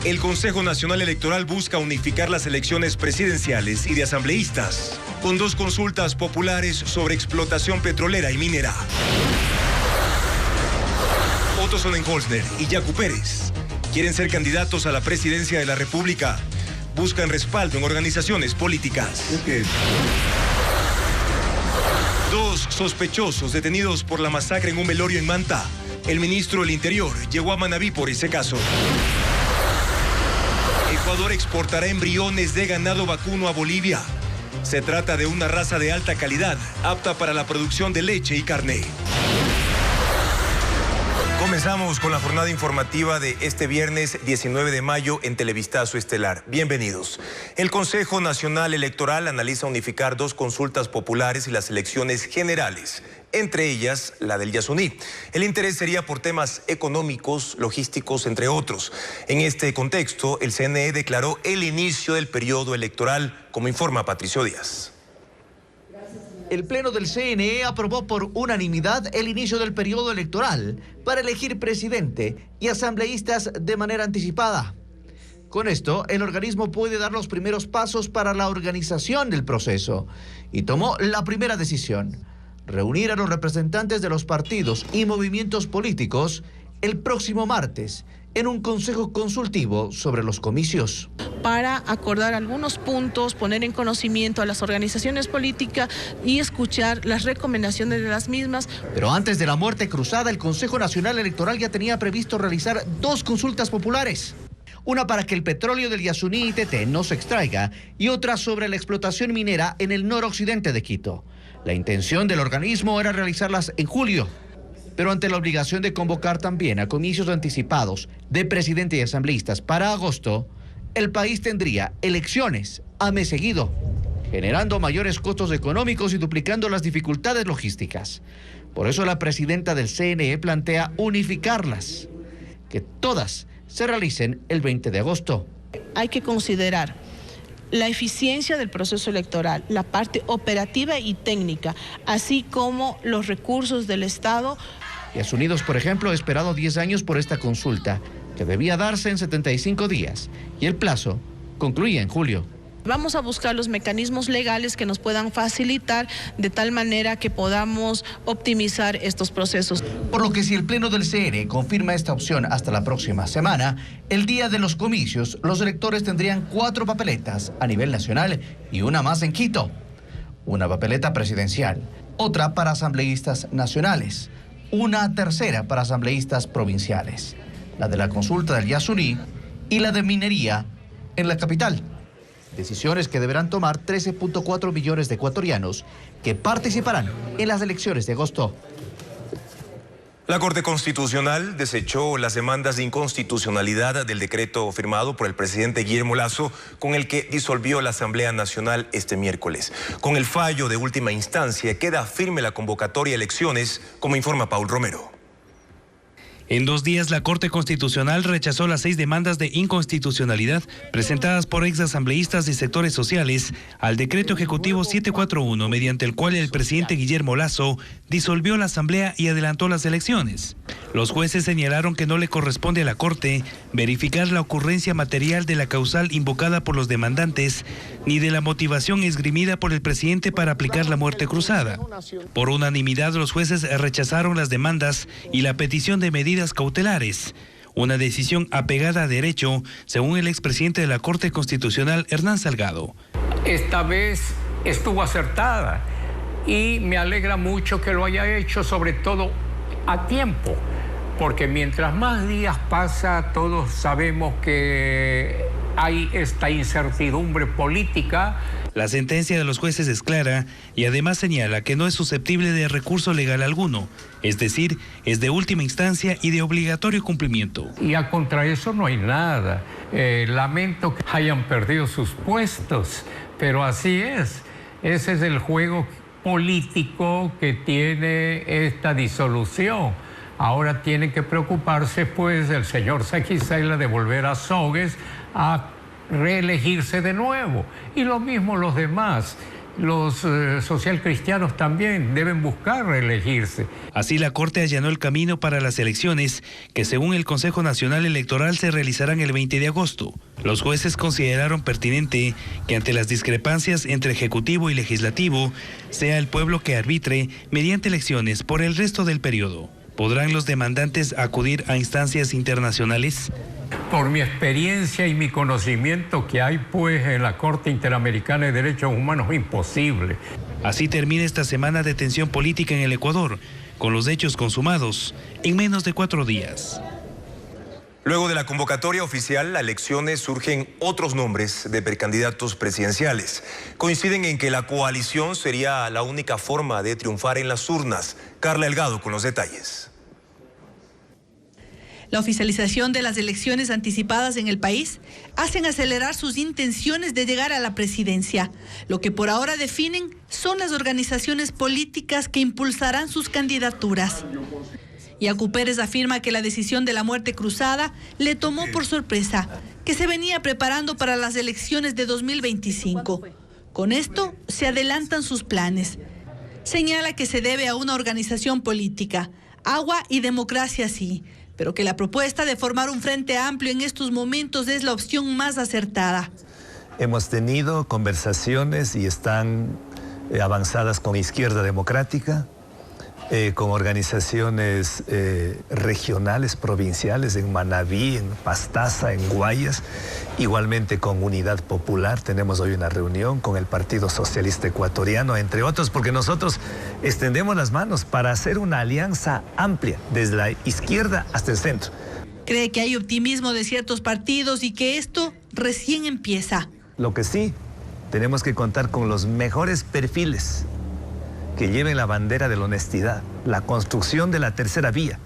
El Consejo Nacional Electoral busca unificar las elecciones presidenciales y de asambleístas, con 2 consultas populares sobre explotación petrolera y minera. Otto Sonnenholzner y Yacu Pérez quieren ser candidatos a la presidencia de la República. Buscan respaldo en organizaciones políticas. Okay. 2 sospechosos detenidos por la masacre en un velorio en Manta. El ministro del Interior llegó a Manabí por ese caso. Ecuador exportará embriones de ganado vacuno a Bolivia. Se trata de una raza de alta calidad, apta para la producción de leche y carne. Comenzamos con la jornada informativa de este viernes 19 de mayo en Televistazo Estelar. Bienvenidos. El Consejo Nacional Electoral analiza unificar 2 consultas populares y las elecciones generales, entre ellas la del Yasuní. El interés sería por temas económicos, logísticos, entre otros. En este contexto, el CNE declaró el inicio del periodo electoral, como informa Patricio Díaz. El Pleno del CNE aprobó por unanimidad el inicio del periodo electoral para elegir presidente y asambleístas de manera anticipada. Con esto, el organismo puede dar los primeros pasos para la organización del proceso y tomó la primera decisión: reunir a los representantes de los partidos y movimientos políticos el próximo martes en un consejo consultivo sobre los comicios. Para acordar algunos puntos, poner en conocimiento a las organizaciones políticas y escuchar las recomendaciones de las mismas. Pero antes de la muerte cruzada, el Consejo Nacional Electoral ya tenía previsto realizar 2 consultas populares. Una para que el petróleo del Yasuní y Tete no se extraiga y otra sobre la explotación minera en el noroccidente de Quito. La intención del organismo era realizarlas en julio, pero ante la obligación de convocar también a comicios anticipados de presidente y asambleístas para agosto, el país tendría elecciones a mes seguido, generando mayores costos económicos y duplicando las dificultades logísticas. Por eso la presidenta del CNE plantea unificarlas, que todas se realicen el 20 de agosto. Hay que considerar la eficiencia del proceso electoral, la parte operativa y técnica, así como los recursos del Estado. Yasunidos, por ejemplo, ha esperado 10 años por esta consulta, que debía darse en 75 días, y el plazo concluye en julio. Vamos a buscar los mecanismos legales que nos puedan facilitar de tal manera que podamos optimizar estos procesos. Por lo que si el Pleno del CNE confirma esta opción hasta la próxima semana, el día de los comicios, los electores tendrían 4 papeletas a nivel nacional y una más en Quito. Una papeleta presidencial, otra para asambleístas nacionales, una tercera para asambleístas provinciales, la de la consulta del Yasuní y la de minería en la capital. Decisiones que deberán tomar 13.4 millones de ecuatorianos que participarán en las elecciones de agosto. La Corte Constitucional desechó las demandas de inconstitucionalidad del decreto firmado por el presidente Guillermo Lasso, con el que disolvió la Asamblea Nacional este miércoles. Con el fallo de última instancia queda firme la convocatoria a elecciones, como informa Paul Romero. En 2 días, la Corte Constitucional rechazó las 6 demandas de inconstitucionalidad presentadas por exasambleístas y sectores sociales al decreto ejecutivo 741, mediante el cual el presidente Guillermo Lasso disolvió la Asamblea y adelantó las elecciones. Los jueces señalaron que no le corresponde a la Corte verificar la ocurrencia material de la causal invocada por los demandantes, ni de la motivación esgrimida por el presidente para aplicar la muerte cruzada. Por unanimidad, los jueces rechazaron las demandas y la petición de medidas cautelares, una decisión apegada a derecho, según el expresidente de la Corte Constitucional, Hernán Salgado. Esta vez estuvo acertada y me alegra mucho que lo haya hecho, sobre todo a tiempo, porque mientras más días pasa, todos sabemos que hay esta incertidumbre política. La sentencia de los jueces es clara y además señala que no es susceptible de recurso legal alguno, es decir, es de última instancia y de obligatorio cumplimiento. Y contra eso no hay nada. Lamento que hayan perdido sus puestos, pero así es. Ese es el juego político que tiene esta disolución. Ahora tiene que preocuparse, pues, el señor Saquicela de volver a Sogues a reelegirse de nuevo. Y lo mismo los demás. los socialcristianos también deben buscar reelegirse. Así la Corte allanó el camino para las elecciones que según el Consejo Nacional Electoral se realizarán el 20 de agosto. Los jueces consideraron pertinente que ante las discrepancias entre Ejecutivo y Legislativo sea el pueblo que arbitre mediante elecciones por el resto del periodo. ¿Podrán los demandantes acudir a instancias internacionales? Por mi experiencia y mi conocimiento que hay pues en la Corte Interamericana de Derechos Humanos, imposible. Así termina esta semana de tensión política en el Ecuador, con los hechos consumados en menos de 4 días. Luego de la convocatoria oficial a elecciones surgen otros nombres de precandidatos presidenciales. Coinciden en que la coalición sería la única forma de triunfar en las urnas. Carla Delgado con los detalles. La oficialización de las elecciones anticipadas en el país hacen acelerar sus intenciones de llegar a la presidencia. Lo que por ahora definen son las organizaciones políticas que impulsarán sus candidaturas. Yacu Pérez afirma que la decisión de la muerte cruzada le tomó por sorpresa, que se venía preparando para las elecciones de 2025. Con esto se adelantan sus planes. Señala que se debe a una organización política, Agua y Democracia Sí, pero que la propuesta de formar un frente amplio en estos momentos es la opción más acertada. Hemos tenido conversaciones y están avanzadas con Izquierda Democrática, con organizaciones regionales, provinciales, en Manabí, en Pastaza, en Guayas, igualmente con Unidad Popular. Tenemos hoy una reunión con el Partido Socialista Ecuatoriano, entre otros, porque nosotros extendemos las manos para hacer una alianza amplia, desde la izquierda hasta el centro. Cree que hay optimismo de ciertos partidos y que esto recién empieza. Lo que sí, tenemos que contar con los mejores perfiles que lleven la bandera de la honestidad, la construcción de la tercera vía,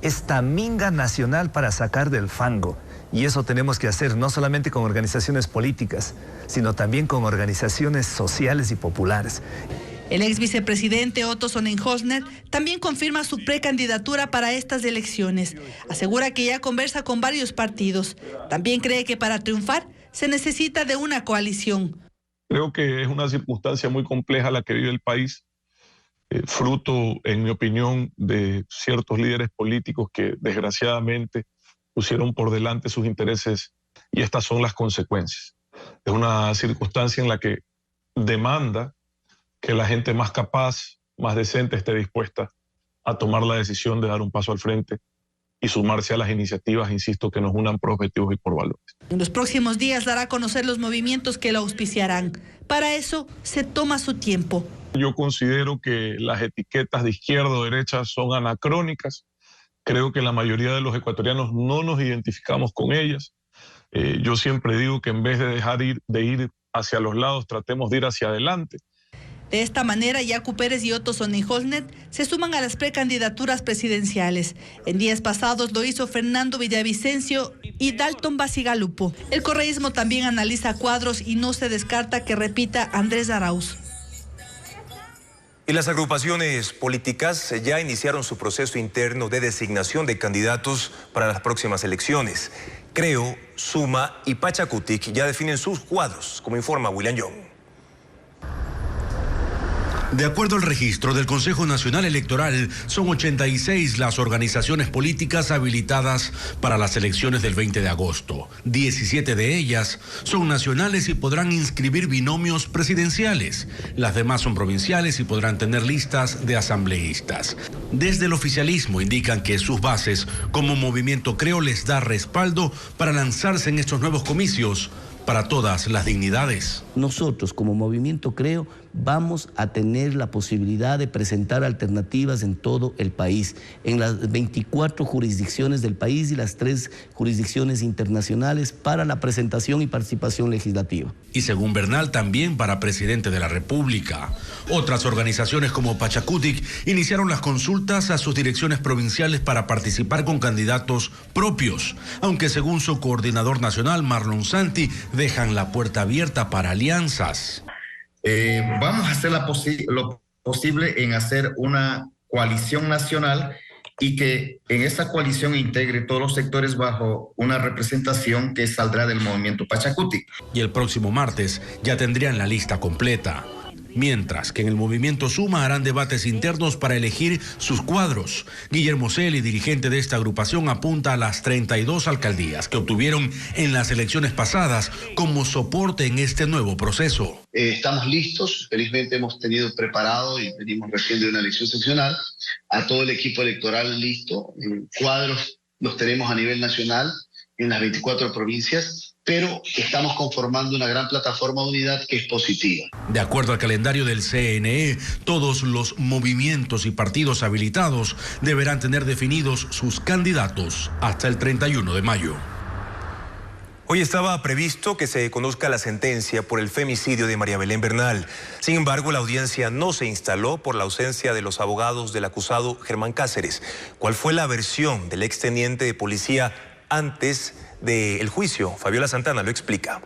esta minga nacional para sacar del fango. Y eso tenemos que hacer no solamente con organizaciones políticas, sino también con organizaciones sociales y populares. El ex vicepresidente Otto Sonnenholzner también confirma su precandidatura para estas elecciones. Asegura que ya conversa con varios partidos. También cree que para triunfar se necesita de una coalición. Creo que es una circunstancia muy compleja la que vive el país. Fruto, en mi opinión, de ciertos líderes políticos que desgraciadamente pusieron por delante sus intereses y estas son las consecuencias. Es una circunstancia en la que demanda que la gente más capaz, más decente esté dispuesta a tomar la decisión de dar un paso al frente y sumarse a las iniciativas, insisto, que nos unan por objetivos y por valores. En los próximos días dará a conocer los movimientos que la auspiciarán. Para eso se toma su tiempo. Yo considero que las etiquetas de izquierda o derecha son anacrónicas. Creo que la mayoría de los ecuatorianos no nos identificamos con ellas. Yo siempre digo que en vez de dejar de ir hacia los lados, tratemos de ir hacia adelante. De esta manera, Yacu Pérez y Otto Sonnenholzner se suman a las precandidaturas presidenciales. En días pasados lo hizo Fernando Villavicencio y Dalton Basigalupo. El correísmo también analiza cuadros y no se descarta que repita Andrés Arauz. Y las agrupaciones políticas ya iniciaron su proceso interno de designación de candidatos para las próximas elecciones. Creo, Suma y Pachacutic ya definen sus cuadros, como informa William Young. De acuerdo al registro del Consejo Nacional Electoral, son 86 las organizaciones políticas habilitadas para las elecciones del 20 de agosto. 17 de ellas son nacionales y podrán inscribir binomios presidenciales. Las demás son provinciales y podrán tener listas de asambleístas. Desde el oficialismo indican que sus bases, como Movimiento Creo, les da respaldo para lanzarse en estos nuevos comicios para todas las dignidades. Nosotros, como Movimiento Creo, vamos a tener la posibilidad de presentar alternativas en todo el país, en las 24 jurisdicciones del país y las 3 jurisdicciones internacionales para la presentación y participación legislativa. Y según Bernal, también para presidente de la República. Otras organizaciones como Pachacutic iniciaron las consultas a sus direcciones provinciales para participar con candidatos propios, aunque según su coordinador nacional, Marlon Santi, dejan la puerta abierta para alianzas. Vamos a hacer lo posible en hacer una coalición nacional y que en esa coalición integre todos los sectores bajo una representación que saldrá del movimiento Pachacutic. Y el próximo martes ya tendrían la lista completa. mientras que en el movimiento Suma harán debates internos para elegir sus cuadros. Guillermo Celi, dirigente de esta agrupación, apunta a las 32 alcaldías que obtuvieron en las elecciones pasadas como soporte en este nuevo proceso. Estamos listos, felizmente hemos tenido preparado y venimos recién de una elección seccional, a todo el equipo electoral listo, cuadros los tenemos a nivel nacional en las 24 provincias, pero estamos conformando una gran plataforma de unidad que es positiva. De acuerdo al calendario del CNE, todos los movimientos y partidos habilitados deberán tener definidos sus candidatos hasta el 31 de mayo. Hoy estaba previsto que se conozca la sentencia por el femicidio de María Belén Bernal. Sin embargo, la audiencia no se instaló por la ausencia de los abogados del acusado Germán Cáceres. ¿Cuál fue la versión del exteniente de policía antes del juicio? Fabiola Santana lo explica.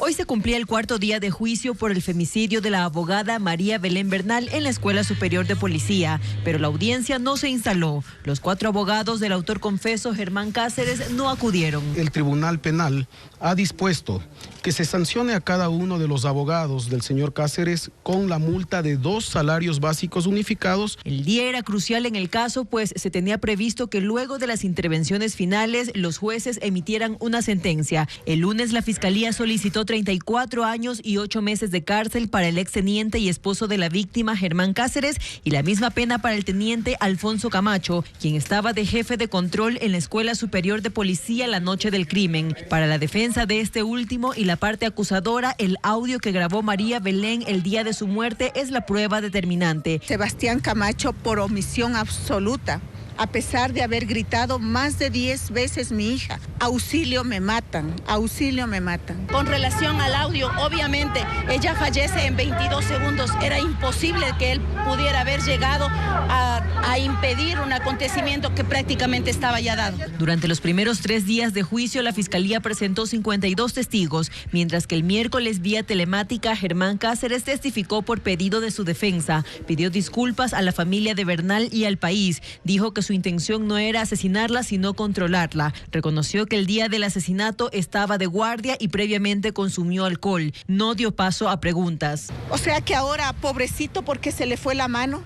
Hoy se cumplía el cuarto día de juicio por el femicidio de la abogada María Belén Bernal en la Escuela Superior de Policía, pero la audiencia no se instaló. Los 4 abogados del autor confeso Germán Cáceres no acudieron. El Tribunal Penal ha dispuesto que se sancione a cada uno de los abogados del señor Cáceres con la multa de 2 salarios básicos unificados. El día era crucial en el caso, pues se tenía previsto que luego de las intervenciones finales los jueces emitieran una sentencia. El lunes la Fiscalía solicitó 34 años y 8 meses de cárcel para el exteniente y esposo de la víctima Germán Cáceres y la misma pena para el teniente Alfonso Camacho, quien estaba de jefe de control en la Escuela Superior de Policía la noche del crimen. Para la defensa de este último y la parte acusadora, el audio que grabó María Belén el día de su muerte es la prueba determinante. Sebastián Camacho, por omisión absoluta, a pesar de haber gritado más de 10 veces mi hija, auxilio me matan, auxilio me matan. Con relación al audio, obviamente ella fallece en 22 segundos, era imposible que él pudiera haber llegado a impedir un acontecimiento que prácticamente estaba ya dado. Durante los primeros 3 días de juicio, la Fiscalía presentó 52 testigos, mientras que el miércoles vía telemática Germán Cáceres testificó por pedido de su defensa, pidió disculpas a la familia de Bernal y al país, dijo que su intención no era asesinarla sino controlarla. Reconoció que el día del asesinato estaba de guardia y previamente consumió alcohol. No dio paso a preguntas. O sea que ahora, pobrecito, porque se le fue la mano.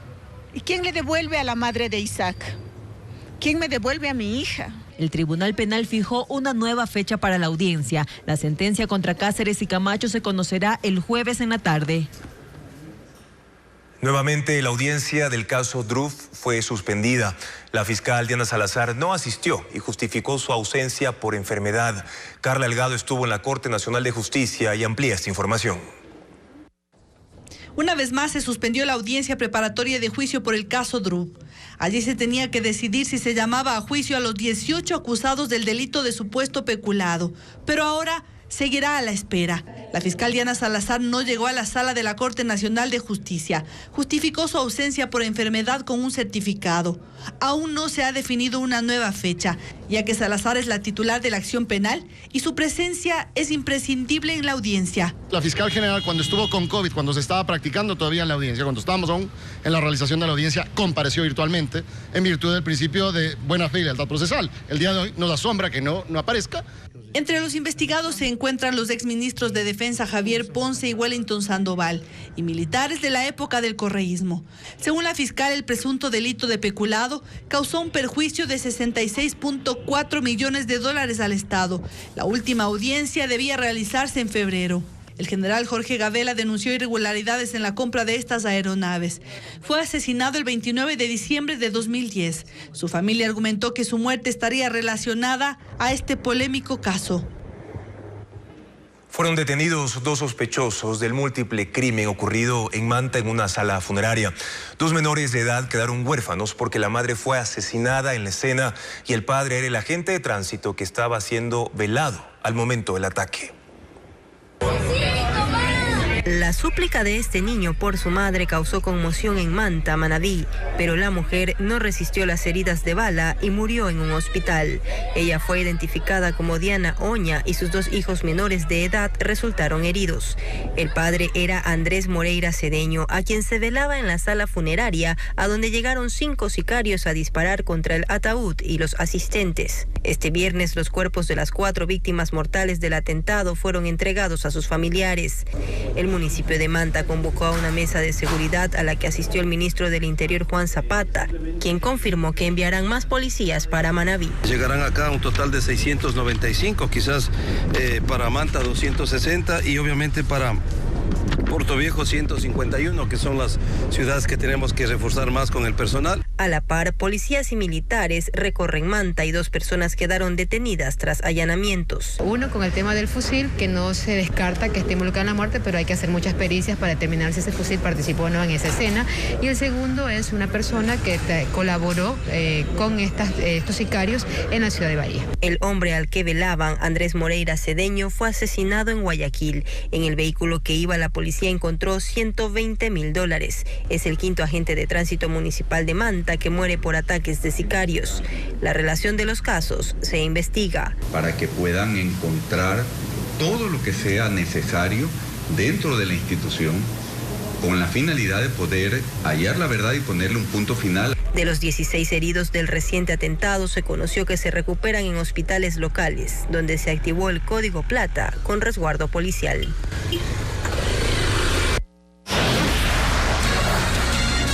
¿Y quién le devuelve a la madre de Isaac? ¿Quién me devuelve a mi hija? El Tribunal Penal fijó una nueva fecha para la audiencia. La sentencia contra Cáceres y Camacho se conocerá el jueves en la tarde. Nuevamente, la audiencia del caso Druf fue suspendida. La fiscal Diana Salazar no asistió y justificó su ausencia por enfermedad. Carla Delgado estuvo en la Corte Nacional de Justicia y amplía esta información. Una vez más se suspendió la audiencia preparatoria de juicio por el caso Druf. Allí se tenía que decidir si se llamaba a juicio a los 18 acusados del delito de supuesto peculado. Pero ahora seguirá a la espera. La fiscal Diana Salazar no llegó a la sala de la Corte Nacional de Justicia. Justificó su ausencia por enfermedad con un certificado. Aún no se ha definido una nueva fecha, ya que Salazar es la titular de la acción penal y su presencia es imprescindible en la audiencia. La fiscal general, cuando estuvo con COVID, cuando se estaba practicando todavía la audiencia, cuando estábamos aún en la realización de la audiencia, compareció virtualmente en virtud del principio de buena fe y lealtad procesal. El día de hoy nos asombra que no aparezca. Entre los investigados se encuentran los exministros de Defensa Javier Ponce y Wellington Sandoval y militares de la época del correísmo. Según la fiscal, el presunto delito de peculado causó un perjuicio de 66.4 millones de dólares al Estado. La última audiencia debía realizarse en febrero. El general Jorge Gavela denunció irregularidades en la compra de estas aeronaves. Fue asesinado el 29 de diciembre de 2010. Su familia argumentó que su muerte estaría relacionada a este polémico caso. Fueron detenidos 2 sospechosos del múltiple crimen ocurrido en Manta en una sala funeraria. 2 menores de edad quedaron huérfanos porque la madre fue asesinada en la escena y el padre era el agente de tránsito que estaba siendo velado al momento del ataque. La súplica de este niño por su madre causó conmoción en Manta, Manabí, pero la mujer no resistió las heridas de bala y murió en un hospital. Ella fue identificada como Diana Oña y sus 2 hijos menores de edad resultaron heridos. El padre era Andrés Moreira Cedeño, a quien se velaba en la sala funeraria, a donde llegaron 5 sicarios a disparar contra el ataúd y los asistentes. Este viernes los cuerpos de las 4 víctimas mortales del atentado fueron entregados a sus familiares. El municipio de Manta convocó a una mesa de seguridad a la que asistió el ministro del Interior, Juan Zapata, quien confirmó que enviarán más policías para Manabí. Llegarán acá un total de 695, quizás para Manta 260 y obviamente para Puerto Viejo 151, que son las ciudades que tenemos que reforzar más con el personal. A la par, policías y militares recorren Manta y 2 personas quedaron detenidas tras allanamientos. Uno con el tema del fusil, que no se descarta que esté involucrado en la muerte, pero hay que hacer muchas pericias para determinar si ese fusil participó o no en esa escena. Y el segundo es una persona que colaboró con estos sicarios en la ciudad de Bahía. El hombre al que velaban, Andrés Moreira Cedeño, fue asesinado en Guayaquil. En el vehículo que iba, la policía encontró $120,000. Es el 5º agente de tránsito municipal de Manta que muere por ataques de sicarios. La relación de los casos se investiga. Para que puedan encontrar todo lo que sea necesario dentro de la institución con la finalidad de poder hallar la verdad y ponerle un punto final. De los 16 heridos del reciente atentado, se conoció que se recuperan en hospitales locales, donde se activó el Código Plata con resguardo policial.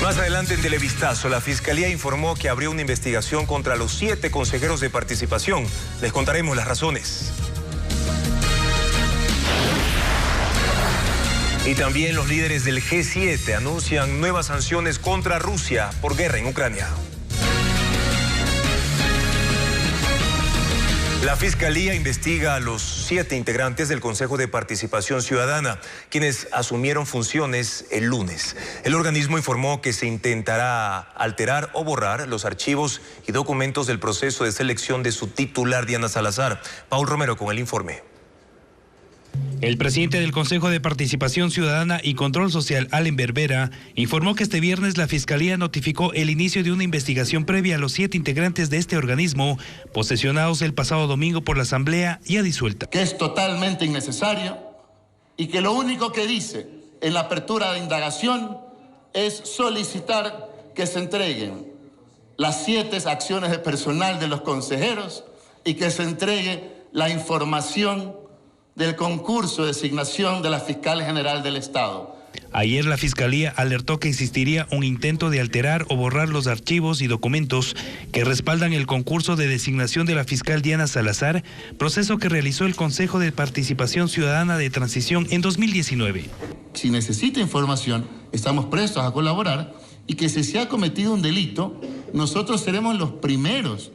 Más adelante en Televistazo, la Fiscalía informó que abrió una investigación contra los 7 consejeros de participación. Les contaremos las razones. Y también los líderes del G7 anuncian nuevas sanciones contra Rusia por guerra en Ucrania. La Fiscalía investiga a los 7 integrantes del Consejo de Participación Ciudadana, quienes asumieron funciones el lunes. El organismo informó que se intentará alterar o borrar los archivos y documentos del proceso de selección de su titular, Diana Salazar. Paul Romero con el informe. El presidente del Consejo de Participación Ciudadana y Control Social, Allen Berbera, informó que este viernes la Fiscalía notificó el inicio de una investigación previa a los 7 integrantes de este organismo, posesionados el pasado domingo por la Asamblea ya disuelta. Que es totalmente innecesario y que lo único que dice en la apertura de indagación es solicitar que se entreguen las 7 acciones de personal de los consejeros y que se entregue la información del concurso de designación de la Fiscal General del Estado. Ayer la Fiscalía alertó que existiría un intento de alterar o borrar los archivos y documentos que respaldan el concurso de designación de la fiscal Diana Salazar, proceso que realizó el Consejo de Participación Ciudadana de Transición en 2019. Si necesita información, estamos prestos a colaborar y que si se ha cometido un delito, nosotros seremos los primeros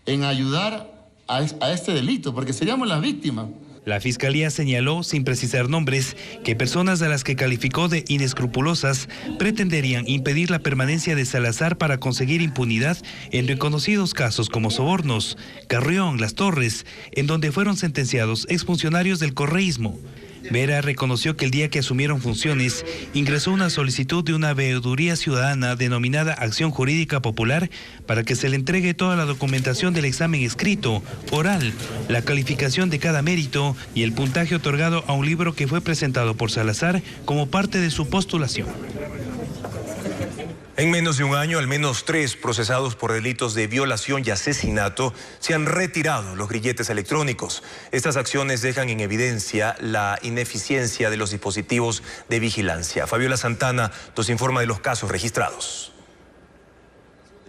en ayudar a este delito, porque seríamos las víctimas. La Fiscalía señaló, sin precisar nombres, que personas a las que calificó de inescrupulosas pretenderían impedir la permanencia de Salazar para conseguir impunidad en reconocidos casos como sobornos, Carrión, Las Torres, en donde fueron sentenciados exfuncionarios del correísmo. Vera reconoció que el día que asumieron funciones, ingresó una solicitud de una veeduría ciudadana denominada Acción Jurídica Popular para que se le entregue toda la documentación del examen escrito, oral, la calificación de cada mérito y el puntaje otorgado a un libro que fue presentado por Salazar como parte de su postulación. En menos de un año, al menos 3 procesados por delitos de violación y asesinato se han retirado los grilletes electrónicos. Estas acciones dejan en evidencia la ineficiencia de los dispositivos de vigilancia. Fabiola Santana nos informa de los casos registrados.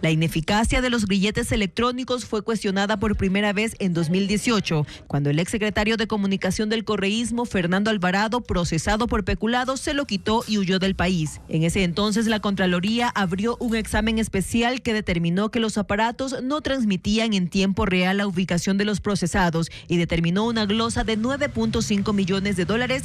La ineficacia de los grilletes electrónicos fue cuestionada por primera vez en 2018, cuando el exsecretario de Comunicación del correísmo, Fernando Alvarado, procesado por peculado, se lo quitó y huyó del país. En ese entonces, la Contraloría abrió un examen especial que determinó que los aparatos no transmitían en tiempo real la ubicación de los procesados y determinó una glosa de $9.5 millones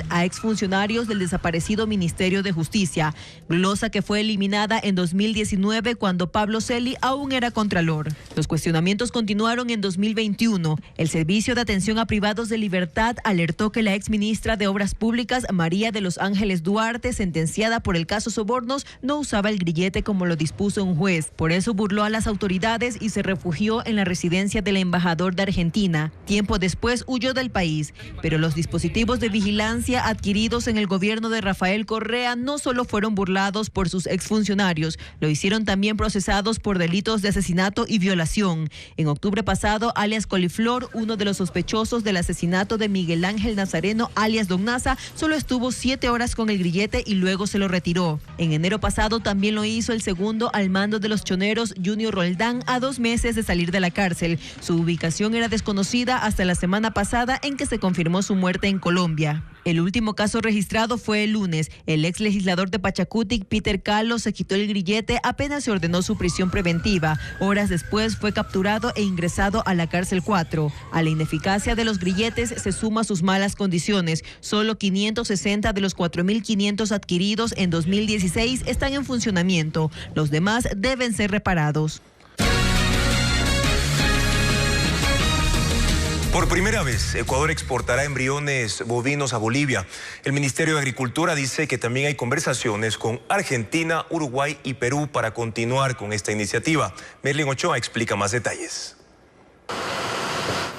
a exfuncionarios del desaparecido Ministerio de Justicia, glosa que fue eliminada en 2019 cuando Pablo Celi aún era contralor. Los cuestionamientos continuaron en 2021. El Servicio de Atención a Privados de Libertad alertó que la exministra de Obras Públicas, María de los Ángeles Duarte, sentenciada por el caso Sobornos, no usaba el grillete como lo dispuso un juez. Por eso burló a las autoridades y se refugió en la residencia del embajador de Argentina. Tiempo después huyó del país. Pero los dispositivos de vigilancia adquiridos en el gobierno de Rafael Correa no solo fueron burlados por sus exfuncionarios, lo hicieron también procesados por por delitos de asesinato y violación. En octubre pasado, alias Coliflor, uno de los sospechosos del asesinato de Miguel Ángel Nazareno, alias Don Nasa, solo estuvo 7 horas con el grillete y luego se lo retiró. En enero pasado también lo hizo el segundo al mando de los choneros, Junior Roldán, a 2 meses de salir de la cárcel. Su ubicación era desconocida hasta la semana pasada, en que se confirmó su muerte en Colombia. El último caso registrado fue el lunes. El ex legislador de Pachacutic, Peter Calo, se quitó el grillete apenas se ordenó su prisión preventiva. Horas después fue capturado e ingresado a la cárcel 4. A la ineficacia de los grilletes se suma sus malas condiciones. Solo 560 de los 4.500 adquiridos en 2016 están en funcionamiento. Los demás deben ser reparados. Por primera vez, Ecuador exportará embriones bovinos a Bolivia. El Ministerio de Agricultura dice que también hay conversaciones con Argentina, Uruguay y Perú para continuar con esta iniciativa. Merlin Ochoa explica más detalles.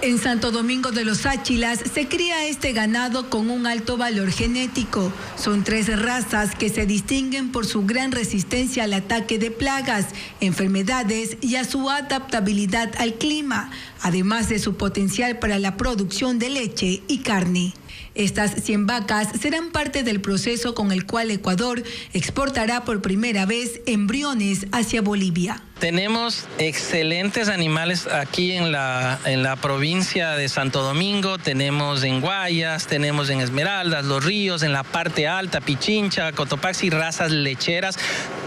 En Santo Domingo de los Áchilas se cría este ganado con un alto valor genético. Son 3 razas que se distinguen por su gran resistencia al ataque de plagas, enfermedades y a su adaptabilidad al clima, además de su potencial para la producción de leche y carne. Estas 100 vacas serán parte del proceso con el cual Ecuador exportará por primera vez embriones hacia Bolivia. Tenemos excelentes animales aquí en la provincia de Santo Domingo. Tenemos en Guayas, tenemos en Esmeraldas, Los Ríos, en la parte alta, Pichincha, Cotopaxi, razas lecheras,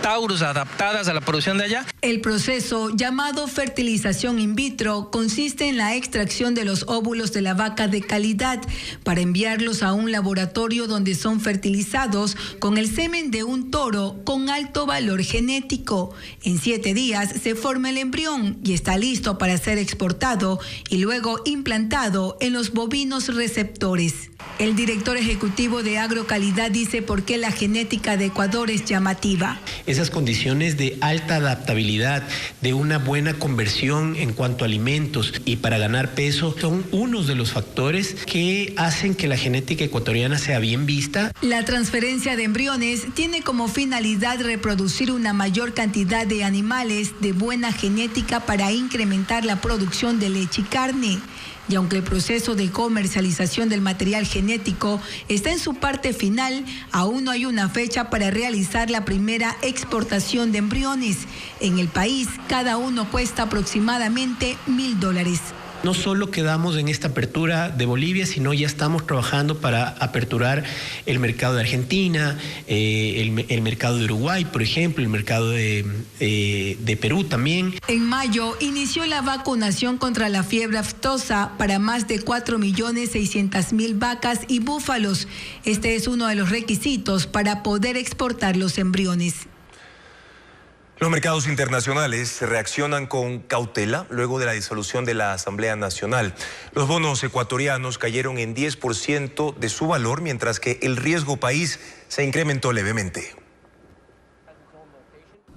Taurus adaptadas a la producción de allá. El proceso, llamado fertilización in vitro, consiste en la extracción de los óvulos de la vaca de calidad para enviarlos a un laboratorio donde son fertilizados con el semen de un toro con alto valor genético. En 7 días se forma el embrión y está listo para ser exportado y luego implantado en los bovinos receptores. El director ejecutivo de Agrocalidad dice por qué la genética de Ecuador es llamativa. Esas condiciones de alta adaptabilidad, de una buena conversión en cuanto a alimentos y para ganar peso son unos de los factores que hacen que la genética ecuatoriana sea bien vista. La transferencia de embriones tiene como finalidad reproducir una mayor cantidad de animales de buena genética para incrementar la producción de leche y carne. Y aunque el proceso de comercialización del material genético está en su parte final, aún no hay una fecha para realizar la primera exportación de embriones. En el país, cada uno cuesta aproximadamente $1.000. No solo quedamos en esta apertura de Bolivia, sino ya estamos trabajando para aperturar el mercado de Argentina, el mercado de Uruguay, por ejemplo, el mercado de Perú también. En mayo inició la vacunación contra la fiebre aftosa para más de 4.600.000 vacas y búfalos. Este es uno de los requisitos para poder exportar los embriones. Los mercados internacionales reaccionan con cautela luego de la disolución de la Asamblea Nacional. Los bonos ecuatorianos cayeron en 10% de su valor, mientras que el riesgo país se incrementó levemente.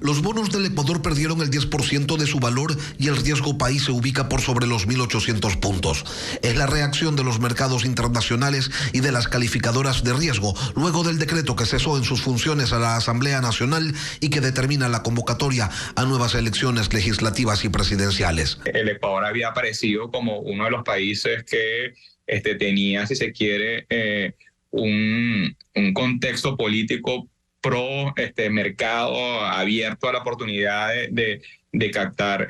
Los bonos del Ecuador perdieron el 10% de su valor y el riesgo país se ubica por sobre los 1.800 puntos. Es la reacción de los mercados internacionales y de las calificadoras de riesgo, luego del decreto que cesó en sus funciones a la Asamblea Nacional y que determina la convocatoria a nuevas elecciones legislativas y presidenciales. El Ecuador había aparecido como uno de los países que tenía, si se quiere, un contexto político pro mercado abierto a la oportunidad de captar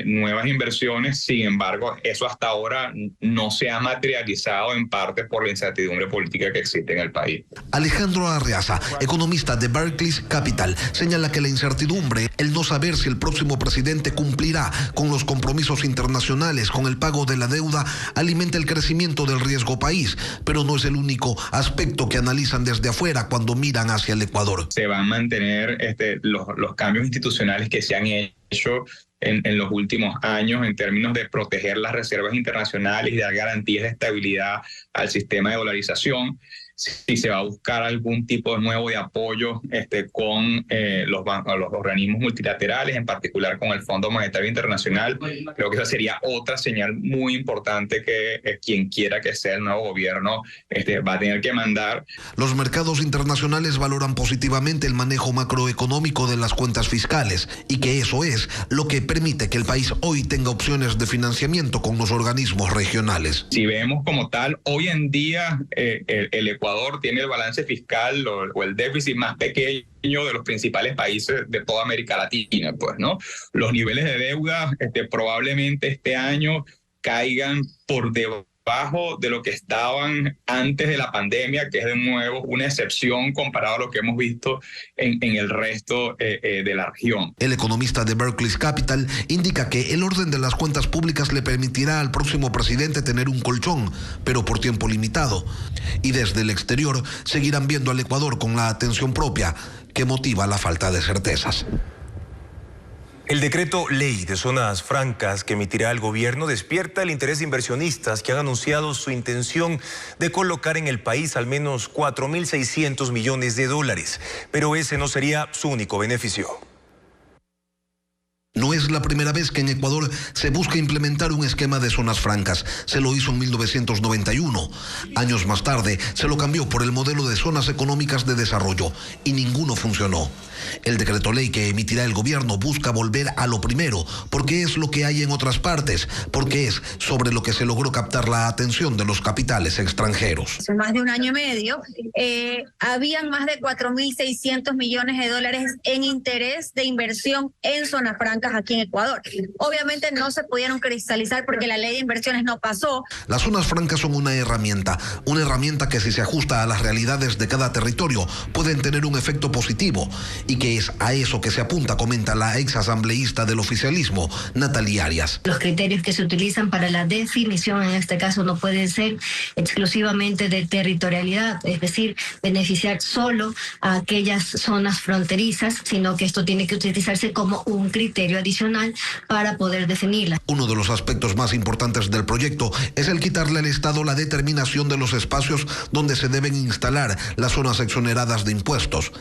nuevas inversiones. Sin embargo, eso hasta ahora no se ha materializado en parte por la incertidumbre política que existe en el país. Alejandro Arreaza, economista de Barclays Capital, señala que la incertidumbre, el no saber si el próximo presidente cumplirá con los compromisos internacionales, con el pago de la deuda, alimenta el crecimiento del riesgo país, pero no es el único aspecto que analizan desde afuera cuando miran hacia el Ecuador. Se van a mantener los cambios institucionales que se han hecho en los últimos años en términos de proteger las reservas internacionales y dar garantías de estabilidad al sistema de dolarización. si se va a buscar algún tipo de nuevo de apoyo con los organismos multilaterales, en particular con el Fondo Monetario Internacional. Creo que esa sería otra señal muy importante que quien quiera que sea el nuevo gobierno va a tener que mandar. Los mercados internacionales valoran positivamente el manejo macroeconómico de las cuentas fiscales y que eso es lo que permite que el país hoy tenga opciones de financiamiento con los organismos regionales. Si vemos como tal, hoy en día el Ecuador tiene el balance fiscal o el déficit más pequeño de los principales países de toda América Latina, pues, ¿no? Los niveles de deuda probablemente este año caigan por debajo de lo que estaban antes de la pandemia, que es de nuevo una excepción comparado a lo que hemos visto en el resto de la región. El economista de Barclays Capital indica que el orden de las cuentas públicas le permitirá al próximo presidente tener un colchón, pero por tiempo limitado. Y desde el exterior seguirán viendo al Ecuador con la atención propia que motiva la falta de certezas. El decreto ley de zonas francas que emitirá el gobierno despierta el interés de inversionistas que han anunciado su intención de colocar en el país al menos 4.600 millones de dólares. Pero ese no sería su único beneficio. No es la primera vez que en Ecuador se busca implementar un esquema de zonas francas. Se lo hizo en 1991. Años más tarde se lo cambió por el modelo de zonas económicas de desarrollo y ninguno funcionó. El decreto ley que emitirá el gobierno busca volver a lo primero, porque es lo que hay en otras partes, porque es sobre lo que se logró captar la atención de los capitales extranjeros. Hace más de un año y medio, habían más de 4.600 millones de dólares en interés de inversión en zonas francas aquí en Ecuador. Obviamente no se pudieron cristalizar porque la ley de inversiones no pasó. Las zonas francas son una herramienta que si se ajusta a las realidades de cada territorio pueden tener un efecto positivo y que es a eso que se apunta, comenta la ex asambleísta del oficialismo, Natalia Arias. Los criterios que se utilizan para la definición en este caso no pueden ser exclusivamente de territorialidad, es decir, beneficiar solo a aquellas zonas fronterizas, sino que esto tiene que utilizarse como un criterio adicional para poder definirla. Uno de los aspectos más importantes del proyecto es el quitarle al Estado la determinación de los espacios donde se deben instalar las zonas exoneradas de impuestos.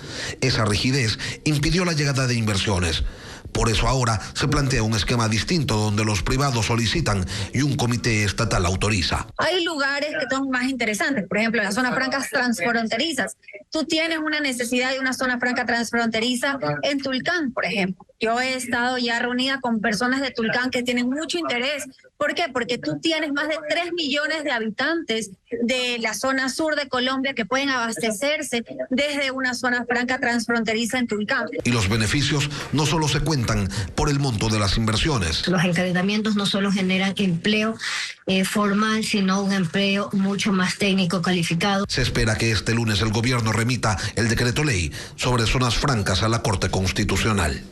Esa rigidez impidió la llegada de inversiones. Por eso ahora se plantea un esquema distinto donde los privados solicitan y un comité estatal autoriza. Hay lugares que son más interesantes, por ejemplo, las zonas francas transfronterizas. Tú tienes una necesidad de una zona franca transfronteriza en Tulcán, por ejemplo. Yo he estado ya reunida con personas de Tulcán que tienen mucho interés. ¿Por qué? Porque tú tienes más de 3 millones de habitantes de la zona sur de Colombia que pueden abastecerse desde una zona franca transfronteriza en Tulcán. Y los beneficios no solo se cuentan por el monto de las inversiones. Los encadenamientos no solo generan empleo formal, sino un empleo mucho más técnico calificado. Se espera que este lunes el gobierno remita el decreto ley sobre zonas francas a la Corte Constitucional.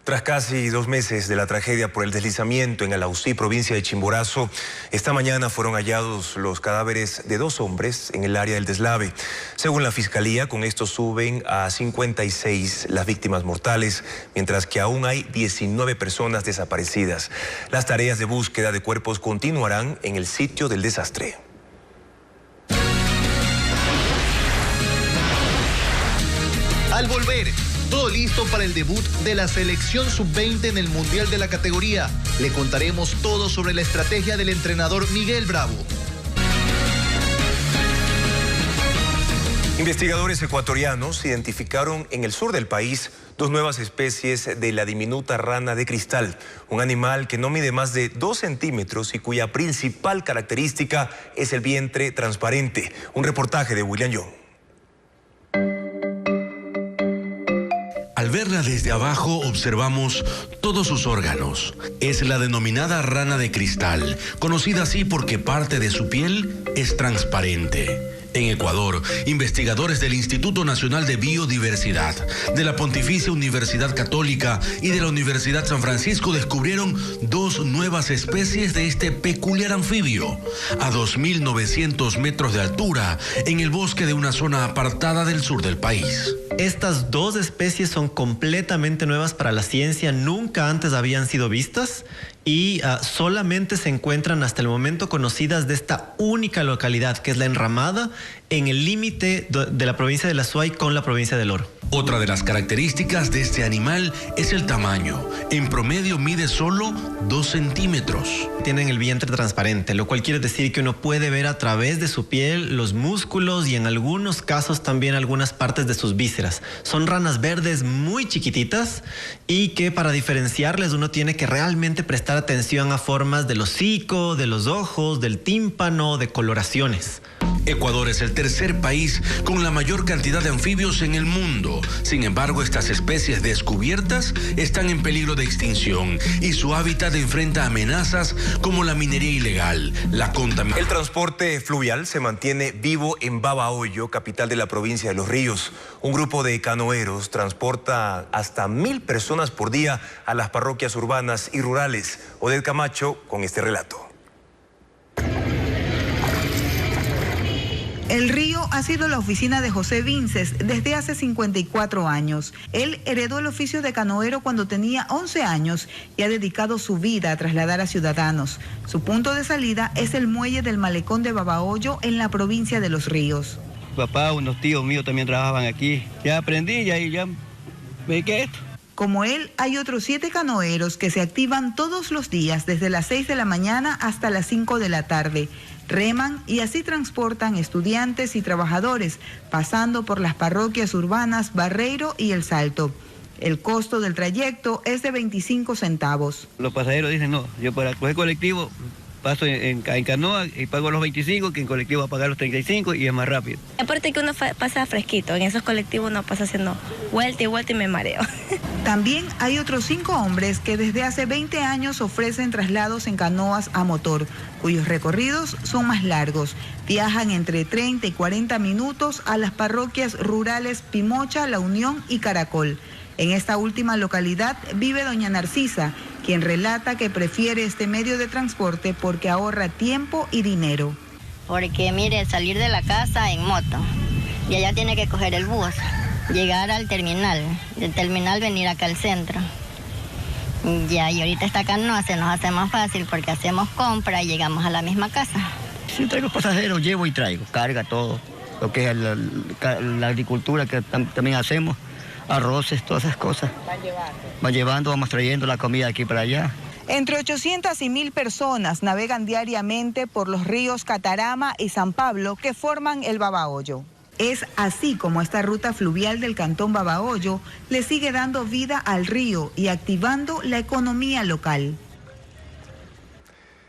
Tras casi 2 meses de la tragedia por el deslizamiento en Alausí, provincia de Chimborazo, esta mañana fueron hallados los cadáveres de 2 hombres en el área del deslave. Según la Fiscalía, con esto suben a 56 las víctimas mortales, mientras que aún hay 19 personas desaparecidas. Las tareas de búsqueda de cuerpos continuarán en el sitio del desastre. Al volver, todo listo para el debut de la selección sub-20 en el Mundial de la categoría. Le contaremos todo sobre la estrategia del entrenador Miguel Bravo. Investigadores ecuatorianos identificaron en el sur del país 2 nuevas especies de la diminuta rana de cristal, un animal que no mide más de 2 centímetros y cuya principal característica es el vientre transparente. Un reportaje de William Young. Al verla desde abajo observamos todos sus órganos. Es la denominada rana de cristal, conocida así porque parte de su piel es transparente. En Ecuador, investigadores del Instituto Nacional de Biodiversidad, de la Pontificia Universidad Católica y de la Universidad San Francisco descubrieron 2 nuevas especies de este peculiar anfibio, a 2.900 metros de altura, en el bosque de una zona apartada del sur del país. Estas 2 especies son completamente nuevas para la ciencia, nunca antes habían sido vistas y solamente se encuentran hasta el momento conocidas de esta única localidad, que es La Enramada, en el límite de la provincia de La Suay con la provincia del Oro. Otra de las características de este animal es el tamaño. En promedio mide solo 2 centímetros. Tienen el vientre transparente, lo cual quiere decir que uno puede ver a través de su piel los músculos y en algunos casos también algunas partes de sus vísceras. Son ranas verdes muy chiquititas y que para diferenciarles uno tiene que realmente prestar atención a formas del hocico, de los ojos, del tímpano, de coloraciones. Ecuador es el tercer país con la mayor cantidad de anfibios en el mundo. Sin embargo, estas especies descubiertas están en peligro de extinción y su hábitat enfrenta amenazas como la minería ilegal, la contaminación. El transporte fluvial se mantiene vivo en Babahoyo, capital de la provincia de Los Ríos. Un grupo de canoeros transporta hasta 1000 personas por día a las parroquias urbanas y rurales. Odette Camacho con este relato. El río ha sido la oficina de José Vinces desde hace 54 años. Él heredó el oficio de canoero cuando tenía 11 años y ha dedicado su vida a trasladar a ciudadanos. Su punto de salida es el muelle del malecón de Babahoyo en la provincia de Los Ríos. Papá, unos tíos míos también trabajaban aquí. Ya aprendí y ahí ya me dediqué a esto. Como él, hay otros 7 canoeros que se activan todos los días desde las 6 de la mañana hasta las 5 de la tarde. Reman y así transportan estudiantes y trabajadores, pasando por las parroquias urbanas Barreiro y El Salto. El costo del trayecto es de 25 centavos. Los pasajeros dicen, no, yo para coger colectivo paso en canoa y pago los 25, que en colectivo va a pagar los 35 y es más rápido. Aparte que uno pasa fresquito, en esos colectivos uno pasa haciendo vuelta y vuelta y me mareo. También hay otros 5 hombres que desde hace 20 años ofrecen traslados en canoas a motor, cuyos recorridos son más largos. Viajan entre 30 y 40 minutos a las parroquias rurales Pimocha, La Unión y Caracol. En esta última localidad vive doña Narcisa, quien relata que prefiere este medio de transporte porque ahorra tiempo y dinero. Porque mire, salir de la casa en moto y allá tiene que coger el bus, llegar al terminal, del terminal venir acá al centro. Ya, y ahorita esta canoa se nos hace más fácil porque hacemos compra y llegamos a la misma casa. Si traigo pasajeros, llevo y traigo, carga todo, lo que es la agricultura que también hacemos. Arroces, todas esas cosas. Van llevando, vamos trayendo la comida de aquí para allá. Entre 800 y 1000 personas navegan diariamente por los ríos Catarama y San Pablo que forman el Babahoyo. Es así como esta ruta fluvial del cantón Babahoyo le sigue dando vida al río y activando la economía local.